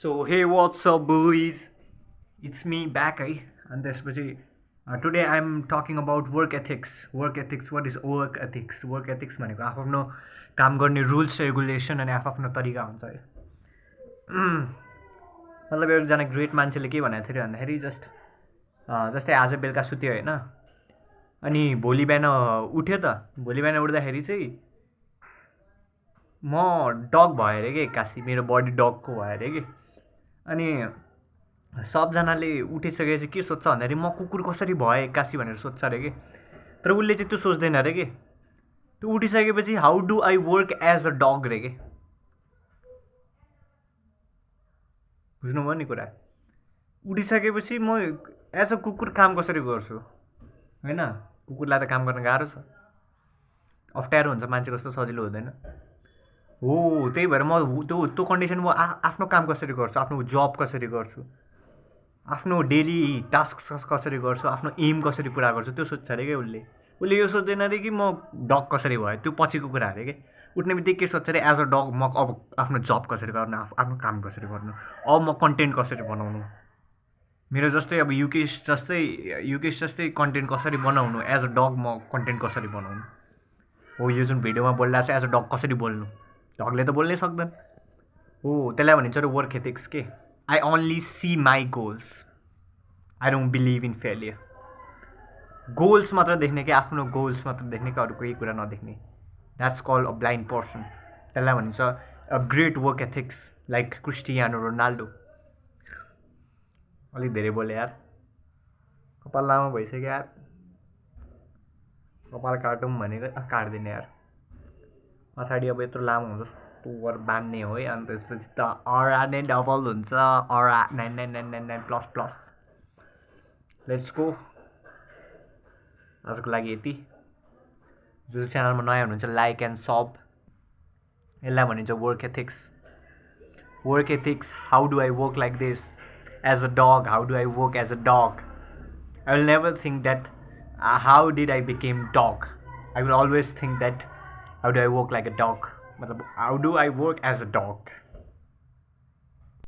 So hey, what's up, boys? It's me back, है अनि त्यसपछि today I am talking about work ethics. What is work ethics? Work ethics भनेको आफ्नो काम गर्ने रुल्स रेगुलेसन अनि आफ्नो तरिका हुन्छ है. मतलब एकजना ग्रेट मान्छेले के भनेको थियो भन्दाखेरि जस्तै आज बेलुका सुत्यो होइन, अनि भोलि बिहान उठ्यो त. भोलि बिहान उठ्दाखेरि चाहिँ म डग भयो अरे कि एक्कासी, मेरो बडी डगको भयो अरे कि. अनि सबजनाले उठिसकेपछि के सोध्छ भन्दाखेरि म कुकुर कसरी भएँ एक्कासी भनेर सोध्छ अरे कि. तर उसले चाहिँ त्यो सोच्दैन अरे कि. त्यो उठिसकेपछि how do I work as a dog रे कि. बुझ्नुभयो नि कुरा. उठिसकेपछि म एज अ कुकुर काम कसरी गर्छु होइन. कुकुरलाई त काम गर्न गाह्रो छ, अप्ठ्यारो हुन्छ, मान्छे कस्तो सजिलो हुँदैन हो. त्यही भएर म त्यो कन्डिसन म आफ्नो काम कसरी गर्छु, आफ्नो जब कसरी गर्छु, आफ्नो डेली टास्क कसरी गर्छु, आफ्नो एम कसरी पुरा गर्छु त्यो सोध्छ अरे क्या उसले. उसले यो सोच्दैन अरे कि म डग कसरी भयो, त्यो पछिको कुरा अरे कि. उठ्ने बित्तिकै के सोध्छ अरे, एज अ डग म अब आफ्नो जब कसरी गर्नु, आफ्नो काम कसरी गर्नु, अब म कन्टेन्ट कसरी बनाउनु. मेरो जस्तै अब युकेश जस्तै कन्टेन्ट कसरी बनाउनु, एज अ डग म कन्टेन्ट कसरी बनाउनु हो. यो जुन भिडियोमा बोलिरहेको छ एज अ डग कसरी बोल्नु, डगले त बोल्नै सक्दैन हो. त्यसलाई भनिन्छ अरे वर्क एथिक्स के. I only see my goals, I don't believe in failure. Goals मात्र देख्ने कि, आफ्नो गोल्स मात्र देख्ने कि, अरू केही कुरा नदेख्ने. That's called a blind person. त्यसलाई भनिन्छ a great work ethics like Cristiano Ronaldo. अलिक धेरै बोले यार, कपाल लामो भइसक्यो यार. कपाल काटौँ भनेको काट्दिनँ यार. पछाडि अब यत्रो लामो हुन्छ तोर बान्ने हो है. अनि त्यसपछि त अरा नै डबल हुन्छ, अरा 9999++. Let's go. आजको लागि यति. जो च्यानलमा नयाँ हुनुहुन्छ लाइक एन्ड सब. यसलाई भनिन्छ work ethics. Work ethics, how do I work like this as a dog, how do I work as a dog. I will never think that how did I became dog. I will always think that how do I work like a dog. मतलब how do I work as a dog.